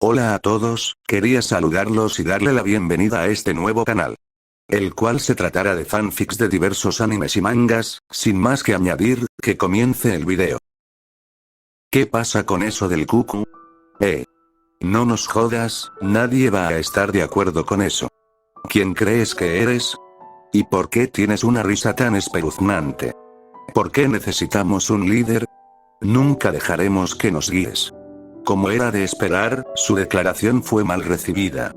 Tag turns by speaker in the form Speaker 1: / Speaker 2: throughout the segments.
Speaker 1: Hola a todos, quería saludarlos y darle la bienvenida a este nuevo canal, el cual se tratará de fanfics de diversos animes y mangas. Sin más que añadir, que comience el video. ¿Qué pasa con eso del cucu? No nos jodas, nadie va a estar de acuerdo con eso. ¿Quién crees que eres? ¿Y por qué tienes una risa tan espeluznante? ¿Por qué necesitamos un líder? Nunca dejaremos que nos guíes. Como era de esperar, su declaración fue mal recibida.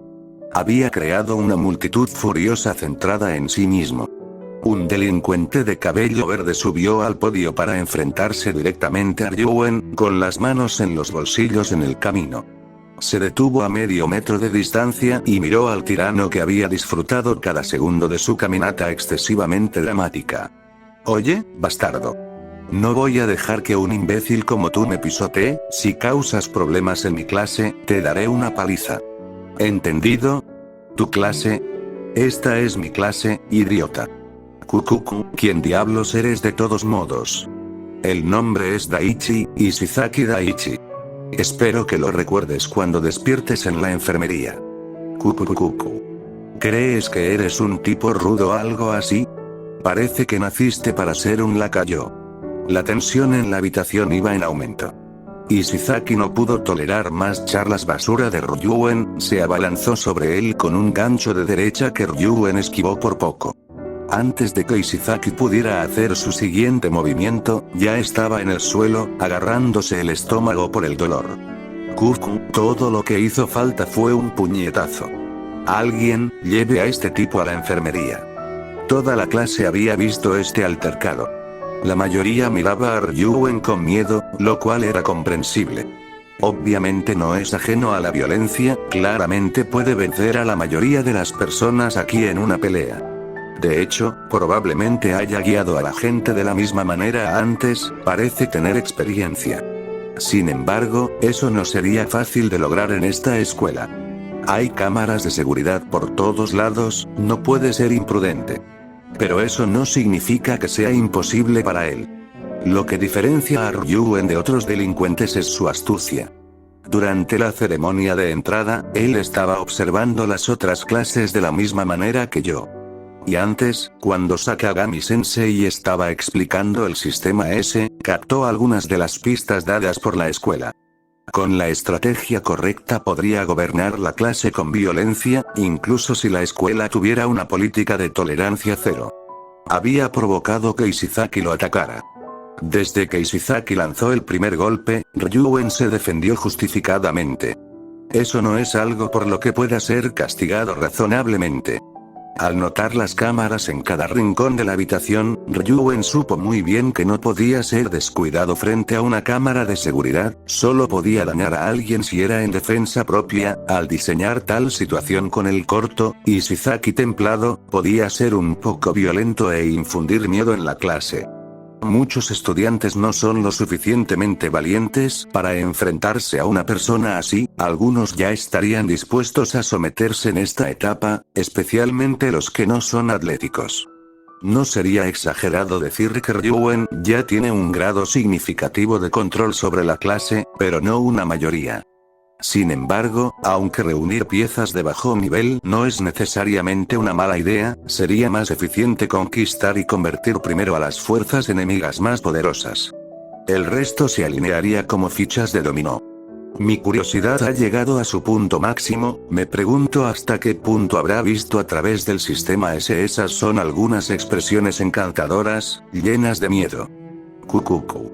Speaker 1: Había creado una multitud furiosa centrada en sí mismo. Un delincuente de cabello verde subió al podio para enfrentarse directamente a Ryuen, con las manos en los bolsillos en el camino. Se detuvo a medio metro de distancia y miró al tirano que había disfrutado cada segundo de su caminata excesivamente dramática. Oye, bastardo. No voy a dejar que un imbécil como tú me pisotee. Si causas problemas en mi clase, te daré una paliza. ¿Entendido? ¿Tu clase? Esta es mi clase, idiota. Kukuku, ¿quién diablos eres de todos modos? El nombre es Daichi, Ishizaki Daichi. Espero que lo recuerdes cuando despiertes en la enfermería. Kukukuku. ¿Crees que eres un tipo rudo o algo así? Parece que naciste para ser un lacayo. La tensión en la habitación iba en aumento. Ishizaki no pudo tolerar más charlas basura de Ryuen, se abalanzó sobre él con un gancho de derecha que Ryuen esquivó por poco. Antes de que Ishizaki pudiera hacer su siguiente movimiento, ya estaba en el suelo, agarrándose el estómago por el dolor. Kuku, todo lo que hizo falta fue un puñetazo. Alguien, lleve a este tipo a la enfermería. Toda la clase había visto este altercado. La mayoría miraba a Ryuen con miedo, lo cual era comprensible. Obviamente no es ajeno a la violencia, claramente puede vencer a la mayoría de las personas aquí en una pelea. De hecho, probablemente haya guiado a la gente de la misma manera antes, parece tener experiencia. Sin embargo, eso no sería fácil de lograr en esta escuela. Hay cámaras de seguridad por todos lados, no puede ser imprudente. Pero eso no significa que sea imposible para él. Lo que diferencia a Ryuen de otros delincuentes es su astucia. Durante la ceremonia de entrada, él estaba observando las otras clases de la misma manera que yo. Y antes, cuando Sakagami-sensei estaba explicando el sistema S, captó algunas de las pistas dadas por la escuela. Con la estrategia correcta podría gobernar la clase con violencia, incluso si la escuela tuviera una política de tolerancia cero. Había provocado que Ishizaki lo atacara. Desde que Ishizaki lanzó el primer golpe, Ryuen se defendió justificadamente. Eso no es algo por lo que pueda ser castigado razonablemente. Al notar las cámaras en cada rincón de la habitación, Ryuen supo muy bien que no podía ser descuidado frente a una cámara de seguridad, solo podía dañar a alguien si era en defensa propia. Al diseñar tal situación con el corto, Ishizaki templado, podía ser un poco violento e infundir miedo en la clase. Muchos estudiantes no son lo suficientemente valientes para enfrentarse a una persona así, algunos ya estarían dispuestos a someterse en esta etapa, especialmente los que no son atléticos. No sería exagerado decir que Ryuen ya tiene un grado significativo de control sobre la clase, pero no una mayoría. Sin embargo, aunque reunir piezas de bajo nivel no es necesariamente una mala idea, sería más eficiente conquistar y convertir primero a las fuerzas enemigas más poderosas. El resto se alinearía como fichas de dominó. Mi curiosidad ha llegado a su punto máximo, me pregunto hasta qué punto habrá visto a través del sistema S. Esas son algunas expresiones encantadoras, llenas de miedo. Kukuku.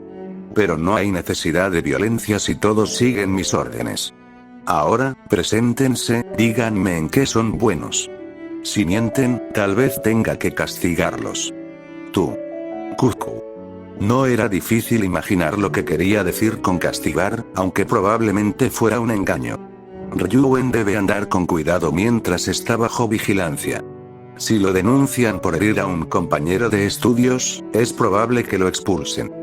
Speaker 1: Pero no hay necesidad de violencia si todos siguen mis órdenes. Ahora, preséntense, díganme en qué son buenos. Si mienten, tal vez tenga que castigarlos. Tú. Kuku. No era difícil imaginar lo que quería decir con castigar, aunque probablemente fuera un engaño. Ryuen debe andar con cuidado mientras está bajo vigilancia. Si lo denuncian por herir a un compañero de estudios, es probable que lo expulsen.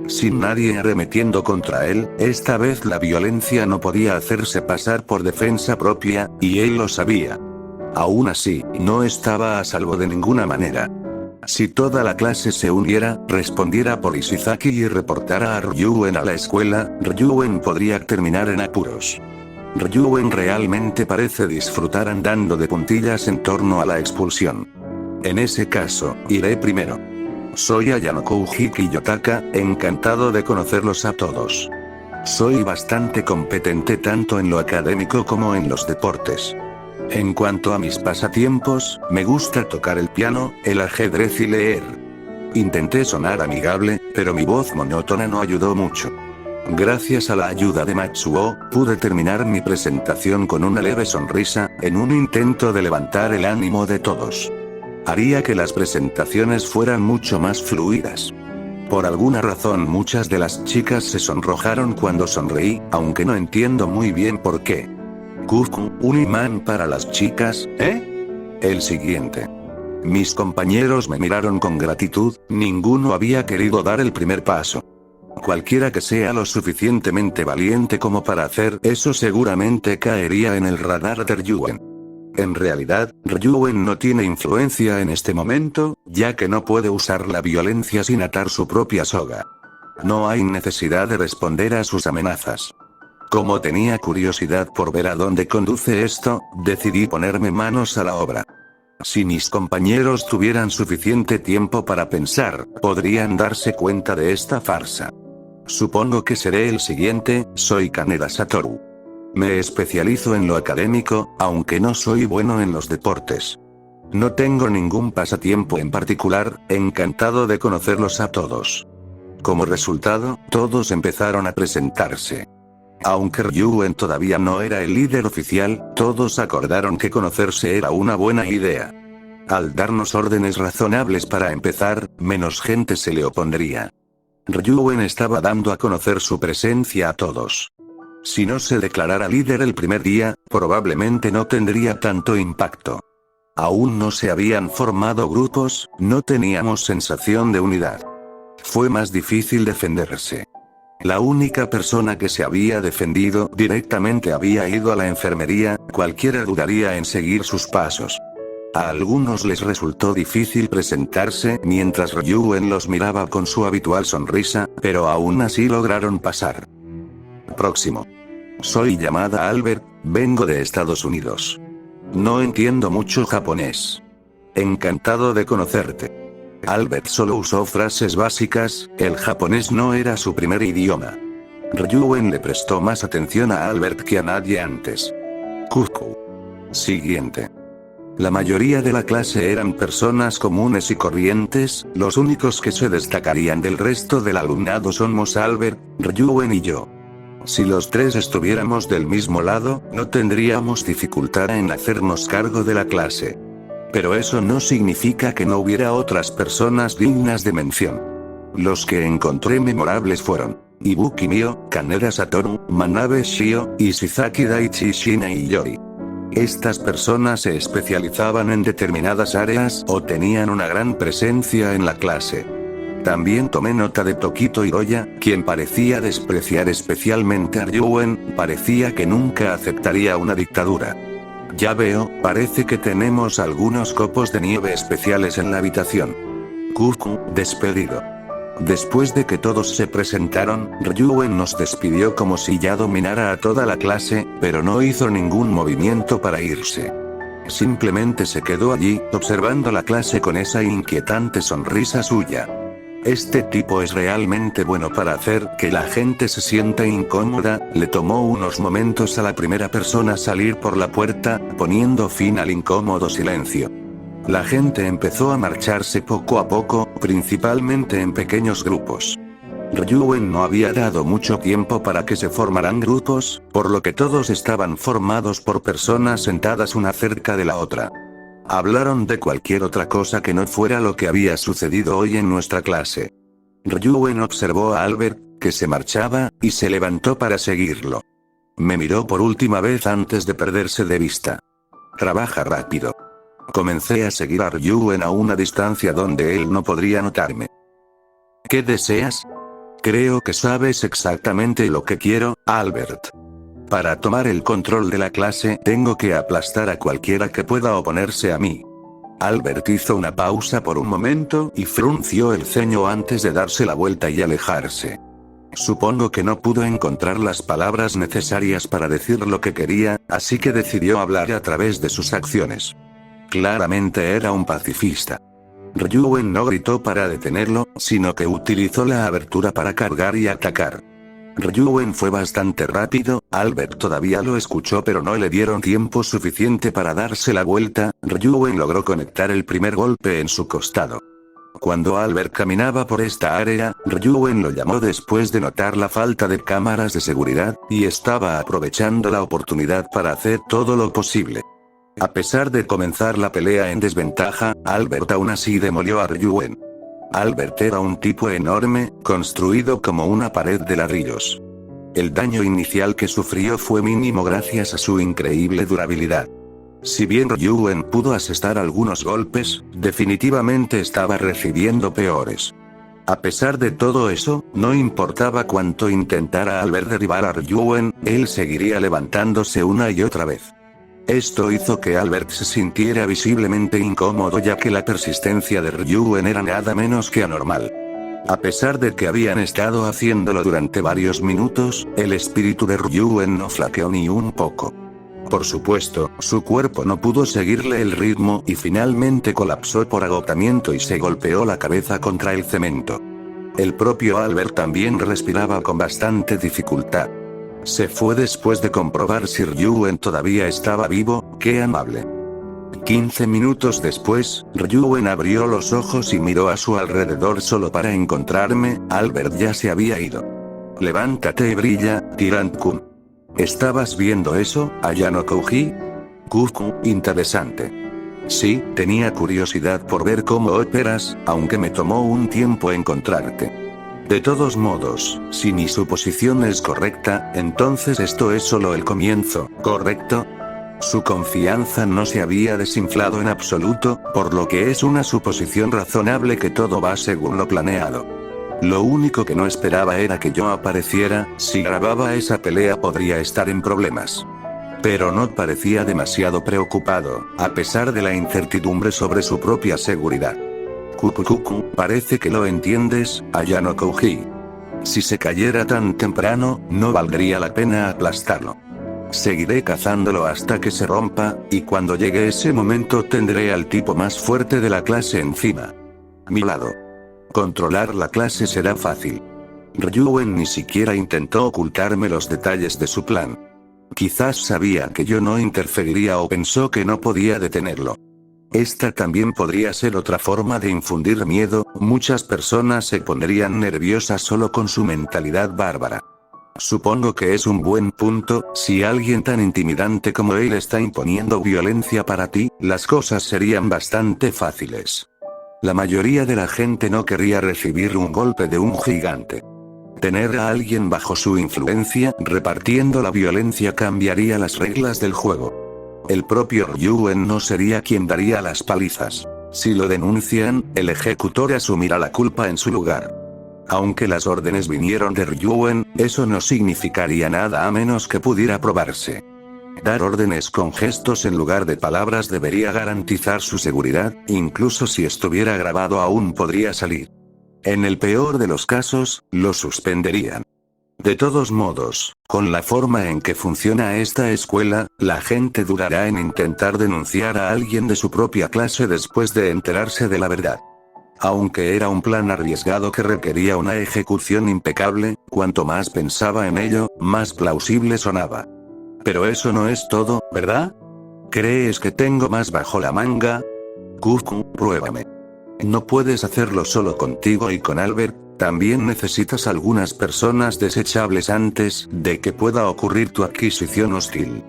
Speaker 1: Sin nadie arremetiendo contra él, esta vez la violencia no podía hacerse pasar por defensa propia, y él lo sabía. Aún así, no estaba a salvo de ninguna manera. Si toda la clase se uniera, respondiera por Ishizaki y reportara a Ryuen a la escuela, Ryuen podría terminar en apuros. Ryuen realmente parece disfrutar andando de puntillas en torno a la expulsión. En ese caso, iré primero. Soy Ayano Koujiki Yotaka, encantado de conocerlos a todos. Soy bastante competente tanto en lo académico como en los deportes. En cuanto a mis pasatiempos, me gusta tocar el piano, el ajedrez y leer. Intenté sonar amigable, pero mi voz monótona no ayudó mucho. Gracias a la ayuda de Matsuo, pude terminar mi presentación con una leve sonrisa, en un intento de levantar el ánimo de todos. Haría que las presentaciones fueran mucho más fluidas. Por alguna razón muchas de las chicas se sonrojaron cuando sonreí, aunque no entiendo muy bien por qué. Kuku, un imán para las chicas, ¿eh? El siguiente. Mis compañeros me miraron con gratitud, ninguno había querido dar el primer paso. Cualquiera que sea lo suficientemente valiente como para hacer eso seguramente caería en el radar de Ryuen. En realidad, Ryuen no tiene influencia en este momento, ya que no puede usar la violencia sin atar su propia soga. No hay necesidad de responder a sus amenazas. Como tenía curiosidad por ver a dónde conduce esto, decidí ponerme manos a la obra. Si mis compañeros tuvieran suficiente tiempo para pensar, podrían darse cuenta de esta farsa. Supongo que seré el siguiente, soy Kaneda Satoru. Me especializo en lo académico, aunque no soy bueno en los deportes. No tengo ningún pasatiempo en particular, encantado de conocerlos a todos. Como resultado, todos empezaron a presentarse. Aunque Ryuen todavía no era el líder oficial, todos acordaron que conocerse era una buena idea. Al darnos órdenes razonables para empezar, menos gente se le opondría. Ryuen estaba dando a conocer su presencia a todos. Si no se declarara líder el primer día, probablemente no tendría tanto impacto. Aún no se habían formado grupos, no teníamos sensación de unidad. Fue más difícil defenderse. La única persona que se había defendido directamente había ido a la enfermería, cualquiera dudaría en seguir sus pasos. A algunos les resultó difícil presentarse mientras Ryuen los miraba con su habitual sonrisa, pero aún así lograron pasar. Próximo. Soy llamada Albert, vengo de Estados Unidos. No entiendo mucho japonés. Encantado de conocerte. Albert solo usó frases básicas, el japonés no era su primer idioma. Ryuen le prestó más atención a Albert que a nadie antes. Kuku. Siguiente. La mayoría de la clase eran personas comunes y corrientes, los únicos que se destacarían del resto del alumnado somos Albert, Ryuen y yo. Si los tres estuviéramos del mismo lado, no tendríamos dificultad en hacernos cargo de la clase. Pero eso no significa que no hubiera otras personas dignas de mención. Los que encontré memorables fueron Ibuki Mio, Kaneda Satoru, Manabe Shio, y Shizaki Daichi Shina y Yori. Estas personas se especializaban en determinadas áreas o tenían una gran presencia en la clase. También tomé nota de Tokito Hiroya, quien parecía despreciar especialmente a Ryuen, parecía que nunca aceptaría una dictadura. Ya veo, parece que tenemos algunos copos de nieve especiales en la habitación. Kuku, despedido. Después de que todos se presentaron, Ryuen nos despidió como si ya dominara a toda la clase, pero no hizo ningún movimiento para irse. Simplemente se quedó allí, observando la clase con esa inquietante sonrisa suya. Este tipo es realmente bueno para hacer que la gente se sienta incómoda, le tomó unos momentos a la primera persona salir por la puerta, poniendo fin al incómodo silencio. La gente empezó a marcharse poco a poco, principalmente en pequeños grupos. Ryuen no había dado mucho tiempo para que se formaran grupos, por lo que todos estaban formados por personas sentadas una cerca de la otra. Hablaron de cualquier otra cosa que no fuera lo que había sucedido hoy en nuestra clase. Ryuen observó a Albert, que se marchaba, y se levantó para seguirlo. Me miró por última vez antes de perderse de vista. Trabaja rápido. Comencé a seguir a Ryuen a una distancia donde él no podría notarme. ¿Qué deseas? Creo que sabes exactamente lo que quiero, Albert. Para tomar el control de la clase tengo que aplastar a cualquiera que pueda oponerse a mí. Albert hizo una pausa por un momento y frunció el ceño antes de darse la vuelta y alejarse. Supongo que no pudo encontrar las palabras necesarias para decir lo que quería, así que decidió hablar a través de sus acciones. Claramente era un pacifista. Ryuen no gritó para detenerlo, sino que utilizó la abertura para cargar y atacar. Ryuen fue bastante rápido, Albert todavía lo escuchó pero no le dieron tiempo suficiente para darse la vuelta, Ryuen logró conectar el primer golpe en su costado. Cuando Albert caminaba por esta área, Ryuen lo llamó después de notar la falta de cámaras de seguridad, y estaba aprovechando la oportunidad para hacer todo lo posible. A pesar de comenzar la pelea en desventaja, Albert aún así demolió a Ryuen. Albert era un tipo enorme, construido como una pared de ladrillos. El daño inicial que sufrió fue mínimo gracias a su increíble durabilidad. Si bien Ryuen pudo asestar algunos golpes, definitivamente estaba recibiendo peores. A pesar de todo eso, no importaba cuánto intentara Albert derribar a Ryuen, él seguiría levantándose una y otra vez. Esto hizo que Albert se sintiera visiblemente incómodo ya que la persistencia de Ryuen era nada menos que anormal. A pesar de que habían estado haciéndolo durante varios minutos, el espíritu de Ryuen no flaqueó ni un poco. Por supuesto, su cuerpo no pudo seguirle el ritmo y finalmente colapsó por agotamiento y se golpeó la cabeza contra el cemento. El propio Albert también respiraba con bastante dificultad. Se fue después de comprobar si Ryuen todavía estaba vivo, qué amable. 15 minutos después, Ryuen abrió los ojos y miró a su alrededor solo para encontrarme, Albert ya se había ido. Levántate y brilla, Tyrant-kun. ¿Estabas viendo eso, Ayano Kouji? Interesante. Sí, tenía curiosidad por ver cómo operas, aunque me tomó un tiempo encontrarte. De todos modos, si mi suposición es correcta, entonces esto es solo el comienzo, ¿correcto? Su confianza no se había desinflado en absoluto, por lo que es una suposición razonable que todo va según lo planeado. Lo único que no esperaba era que yo apareciera, si grababa esa pelea podría estar en problemas. Pero no parecía demasiado preocupado, a pesar de la incertidumbre sobre su propia seguridad. Parece que lo entiendes, Ayano Kouji. Si se cayera tan temprano, no valdría la pena aplastarlo. Seguiré cazándolo hasta que se rompa, y cuando llegue ese momento tendré al tipo más fuerte de la clase encima. Mi lado. Controlar la clase será fácil. Ryuen ni siquiera intentó ocultarme los detalles de su plan. Quizás sabía que yo no interferiría o pensó que no podía detenerlo. Esta también podría ser otra forma de infundir miedo, muchas personas se pondrían nerviosas solo con su mentalidad bárbara. Supongo que es un buen punto, si alguien tan intimidante como él está imponiendo violencia para ti, las cosas serían bastante fáciles. La mayoría de la gente no querría recibir un golpe de un gigante. Tener a alguien bajo su influencia, repartiendo la violencia cambiaría las reglas del juego. El propio Ryuen no sería quien daría las palizas. Si lo denuncian, el ejecutor asumirá la culpa en su lugar. Aunque las órdenes vinieron de Ryuen, eso no significaría nada a menos que pudiera probarse. Dar órdenes con gestos en lugar de palabras debería garantizar su seguridad, incluso si estuviera grabado aún podría salir. En el peor de los casos, lo suspenderían. De todos modos, con la forma en que funciona esta escuela, la gente durará en intentar denunciar a alguien de su propia clase después de enterarse de la verdad. Aunque era un plan arriesgado que requería una ejecución impecable, cuanto más pensaba en ello, más plausible sonaba. Pero eso no es todo, ¿verdad? ¿Crees que tengo más bajo la manga? Pruébame. No puedes hacerlo solo contigo y con Albert. También necesitas algunas personas desechables antes de que pueda ocurrir tu adquisición hostil.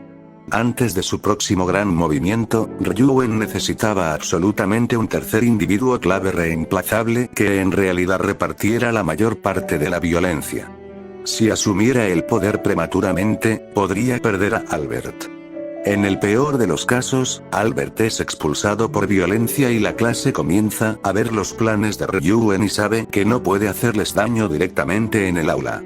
Speaker 1: Antes de su próximo gran movimiento, Ryuen necesitaba absolutamente un tercer individuo clave reemplazable que en realidad repartiera la mayor parte de la violencia. Si asumiera el poder prematuramente, podría perder a Albert. En el peor de los casos, Albert es expulsado por violencia y la clase comienza a ver los planes de Ryuen y sabe que no puede hacerles daño directamente en el aula.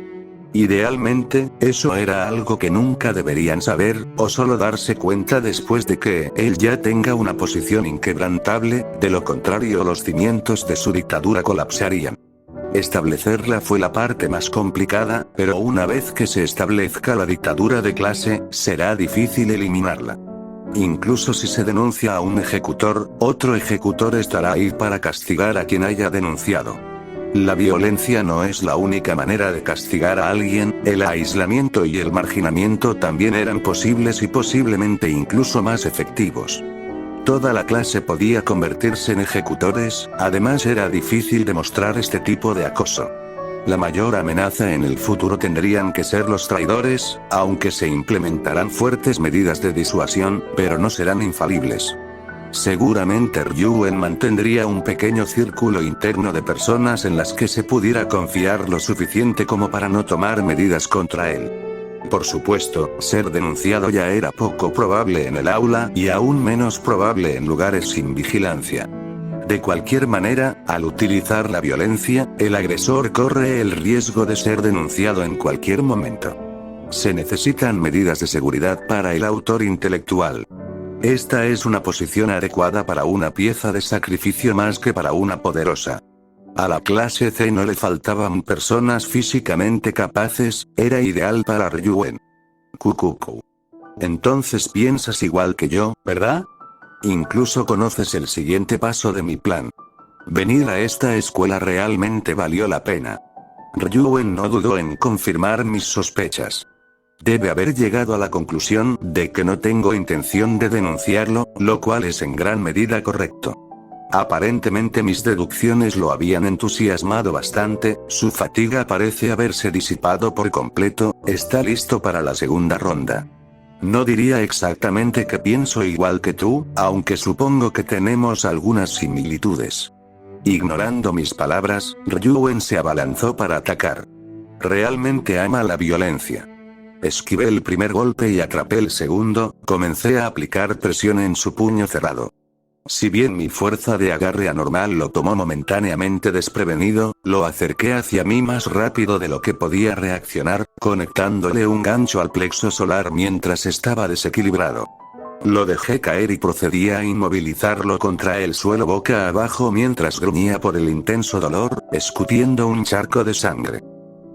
Speaker 1: Idealmente, eso era algo que nunca deberían saber, o solo darse cuenta después de que él ya tenga una posición inquebrantable, de lo contrario los cimientos de su dictadura colapsarían. Establecerla fue la parte más complicada, pero una vez que se establezca la dictadura de clase, será difícil eliminarla. Incluso si se denuncia a un ejecutor, otro ejecutor estará ahí para castigar a quien haya denunciado. La violencia no es la única manera de castigar a alguien, el aislamiento y el marginamiento también eran posibles y posiblemente incluso más efectivos. Toda la clase podía convertirse en ejecutores, además era difícil demostrar este tipo de acoso. La mayor amenaza en el futuro tendrían que ser los traidores, aunque se implementarán fuertes medidas de disuasión, pero no serán infalibles. Seguramente Ryuen mantendría un pequeño círculo interno de personas en las que se pudiera confiar lo suficiente como para no tomar medidas contra él. Por supuesto, ser denunciado ya era poco probable en el aula y aún menos probable en lugares sin vigilancia. De cualquier manera, al utilizar la violencia, el agresor corre el riesgo de ser denunciado en cualquier momento. Se necesitan medidas de seguridad para el autor intelectual. Esta es una posición adecuada para una pieza de sacrificio más que para una poderosa. A la clase C no le faltaban personas físicamente capaces, era ideal para Ryuen. Kukuku. Entonces piensas igual que yo, ¿verdad? Incluso conoces el siguiente paso de mi plan. Venir a esta escuela realmente valió la pena. Ryuen no dudó en confirmar mis sospechas. Debe haber llegado a la conclusión de que no tengo intención de denunciarlo, lo cual es en gran medida correcto. Aparentemente mis deducciones lo habían entusiasmado bastante, su fatiga parece haberse disipado por completo, está listo para la segunda ronda. No diría exactamente que pienso igual que tú, aunque supongo que tenemos algunas similitudes. Ignorando mis palabras, Ryuen se abalanzó para atacar. Realmente ama la violencia. Esquivé el primer golpe y atrapé el segundo, comencé a aplicar presión en su puño cerrado. Si bien mi fuerza de agarre anormal lo tomó momentáneamente desprevenido, lo acerqué hacia mí más rápido de lo que podía reaccionar, conectándole un gancho al plexo solar mientras estaba desequilibrado. Lo dejé caer y procedí a inmovilizarlo contra el suelo boca abajo mientras gruñía por el intenso dolor, escutiendo un charco de sangre.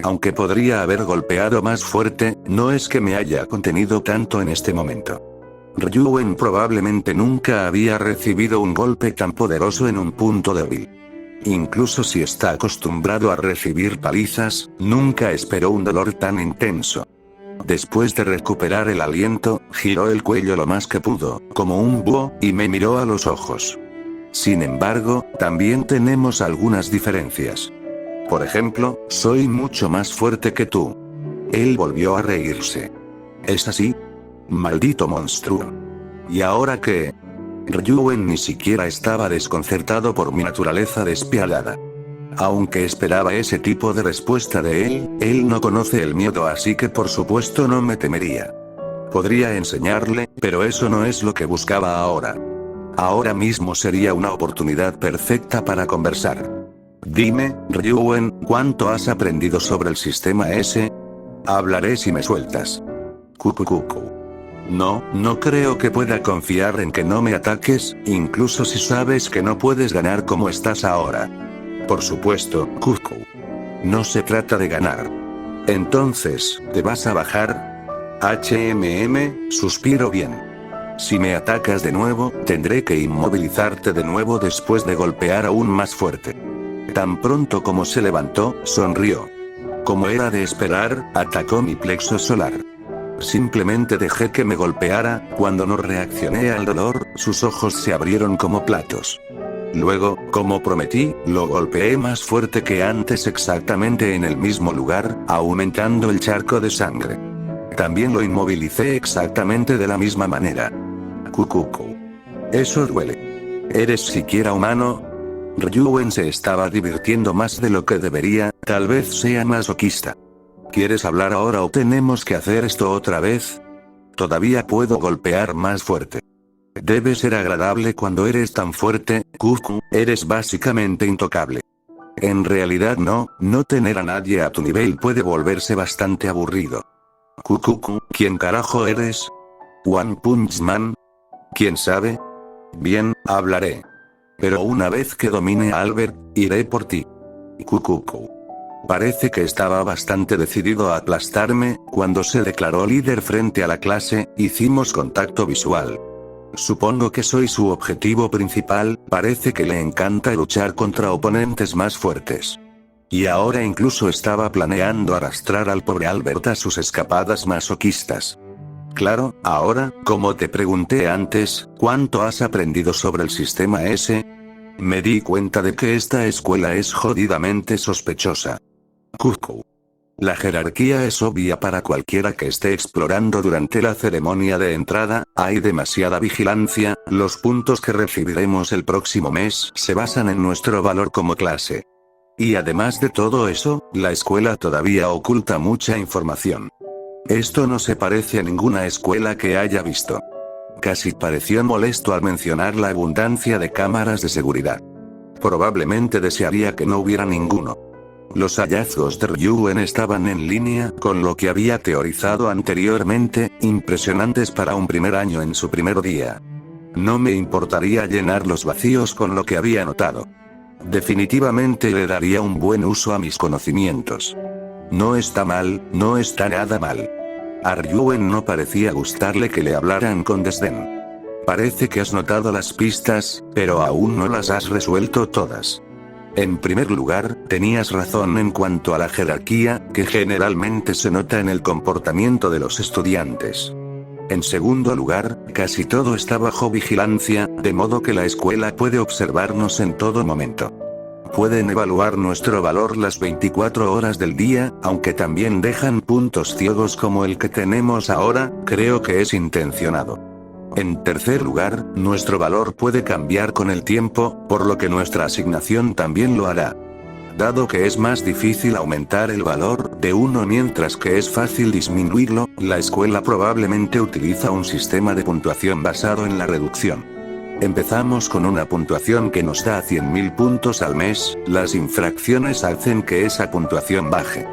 Speaker 1: Aunque podría haber golpeado más fuerte, no es que me haya contenido tanto en este momento. Ryuen probablemente nunca había recibido un golpe tan poderoso en un punto débil. Incluso si está acostumbrado a recibir palizas, nunca esperó un dolor tan intenso. Después de recuperar el aliento, giró el cuello lo más que pudo, como un búho, y me miró a los ojos. Sin embargo, también tenemos algunas diferencias. Por ejemplo, soy mucho más fuerte que tú. Él volvió a reírse. ¿Es así? Maldito monstruo. ¿Y ahora qué? Ryuen ni siquiera estaba desconcertado por mi naturaleza despiadada. Aunque esperaba ese tipo de respuesta de él no conoce el miedo, así que por supuesto no me temería. Podría enseñarle, pero eso no es lo que buscaba ahora. Ahora mismo sería una oportunidad perfecta para conversar. Dime, Ryuen, ¿cuánto has aprendido sobre el sistema S? Hablaré si me sueltas. Kukukuku. No creo que pueda confiar en que no me ataques, incluso si sabes que no puedes ganar como estás ahora. Por supuesto, Kuku. No se trata de ganar. Entonces, ¿te vas a bajar? Suspiro bien. Si me atacas de nuevo, tendré que inmovilizarte de nuevo después de golpear aún más fuerte. Tan pronto como se levantó, sonrió. Como era de esperar, atacó mi plexo solar. Simplemente dejé que me golpeara, cuando no reaccioné al dolor, sus ojos se abrieron como platos. Luego, como prometí, lo golpeé más fuerte que antes exactamente en el mismo lugar, aumentando el charco de sangre. También lo inmovilicé exactamente de la misma manera. Kukuku. Eso duele. ¿Eres siquiera humano? Ryuen se estaba divirtiendo más de lo que debería, tal vez sea masoquista. ¿Quieres hablar ahora o tenemos que hacer esto otra vez? Todavía puedo golpear más fuerte. Debe ser agradable cuando eres tan fuerte, Kuku, eres básicamente intocable. En realidad no tener a nadie a tu nivel puede volverse bastante aburrido. Kukuku, ¿quién carajo eres? ¿One Punch Man? ¿Quién sabe? Bien, hablaré. Pero una vez que domine a Albert, iré por ti. Cucucu. Parece que estaba bastante decidido a aplastarme. Cuando se declaró líder frente a la clase, hicimos contacto visual. Supongo que soy su objetivo principal. Parece que le encanta luchar contra oponentes más fuertes. Y ahora incluso estaba planeando arrastrar al pobre Albert a sus escapadas masoquistas. Claro, ahora, como te pregunté antes, ¿cuánto has aprendido sobre el sistema S? Me di cuenta de que esta escuela es jodidamente sospechosa. Cucu. La jerarquía es obvia para cualquiera que esté explorando durante la ceremonia de entrada. Hay demasiada vigilancia. Los puntos que recibiremos el próximo mes se basan en nuestro valor como clase. Y además de todo eso, la escuela todavía oculta mucha información. Esto no se parece a ninguna escuela que haya visto. Casi pareció molesto al mencionar la abundancia de cámaras de seguridad. Probablemente desearía que no hubiera ninguno. Los hallazgos de Ryuen estaban en línea con lo que había teorizado anteriormente, impresionantes para un primer año en su primer día. No me importaría llenar los vacíos con lo que había notado. Definitivamente le daría un buen uso a mis conocimientos. No está mal, no está nada mal. A Ryuen no parecía gustarle que le hablaran con desdén. Parece que has notado las pistas, pero aún no las has resuelto todas. En primer lugar, tenías razón en cuanto a la jerarquía, que generalmente se nota en el comportamiento de los estudiantes. En segundo lugar, casi todo está bajo vigilancia, de modo que la escuela puede observarnos en todo momento. Pueden evaluar nuestro valor las 24 horas del día, aunque también dejan puntos ciegos como el que tenemos ahora. Creo que es intencionado. En tercer lugar, nuestro valor puede cambiar con el tiempo, por lo que nuestra asignación también lo hará. Dado que es más difícil aumentar el valor de uno mientras que es fácil disminuirlo, la escuela probablemente utiliza un sistema de puntuación basado en la reducción. Empezamos con una puntuación que nos da 100.000 puntos al mes. Las infracciones hacen que esa puntuación baje.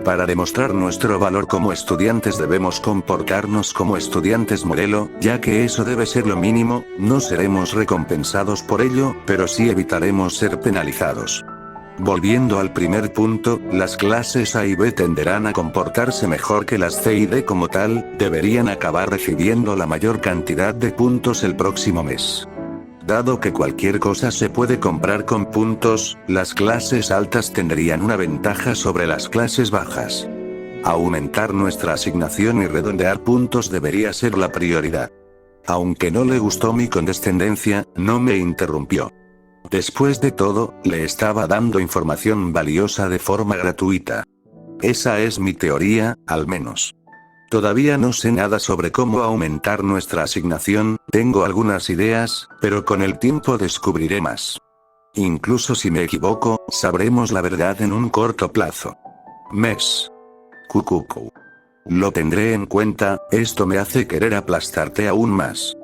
Speaker 1: Para demostrar nuestro valor como estudiantes debemos comportarnos como estudiantes modelo, ya que eso debe ser lo mínimo. No seremos recompensados por ello, pero sí evitaremos ser penalizados. Volviendo al primer punto, las clases A y B tenderán a comportarse mejor que las C y D como tal. Deberían acabar recibiendo la mayor cantidad de puntos el próximo mes. Dado que cualquier cosa se puede comprar con puntos, las clases altas tendrían una ventaja sobre las clases bajas. Aumentar nuestra asignación y redondear puntos debería ser la prioridad. Aunque no le gustó mi condescendencia, no me interrumpió. Después de todo, le estaba dando información valiosa de forma gratuita. Esa es mi teoría, al menos. Todavía no sé nada sobre cómo aumentar nuestra asignación. Tengo algunas ideas, pero con el tiempo descubriré más. Incluso si me equivoco, sabremos la verdad en un corto plazo. Mes. Cucucu. Lo tendré en cuenta. Esto me hace querer aplastarte aún más.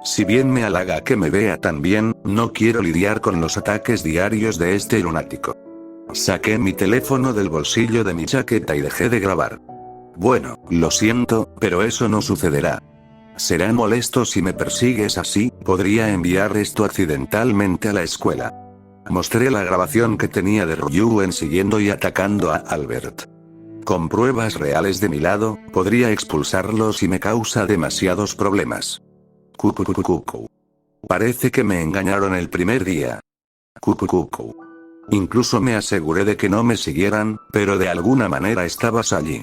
Speaker 1: Si bien me halaga que me vea tan bien, no quiero lidiar con los ataques diarios de este lunático. Saqué mi teléfono del bolsillo de mi chaqueta y dejé de grabar. Bueno, lo siento, pero eso no sucederá. Será molesto si me persigues así. Podría enviar esto accidentalmente a la escuela. Mostré la grabación que tenía de Ryuen siguiendo y atacando a Albert. Con pruebas reales de mi lado, podría expulsarlo si me causa demasiados problemas. Cucucucucu. Parece que me engañaron el primer día. Cucucucu. Incluso me aseguré de que no me siguieran, pero de alguna manera estabas allí.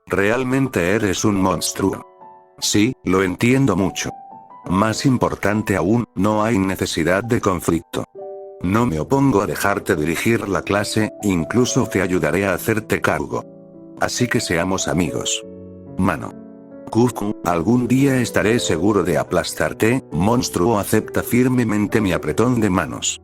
Speaker 1: Realmente eres un monstruo. Sí, lo entiendo mucho. Más importante aún, no hay necesidad de conflicto. No me opongo a dejarte dirigir la clase, incluso te ayudaré a hacerte cargo. Así que seamos amigos. Mano. Cucu, algún día estaré seguro de aplastarte. Monstruo acepta firmemente mi apretón de manos.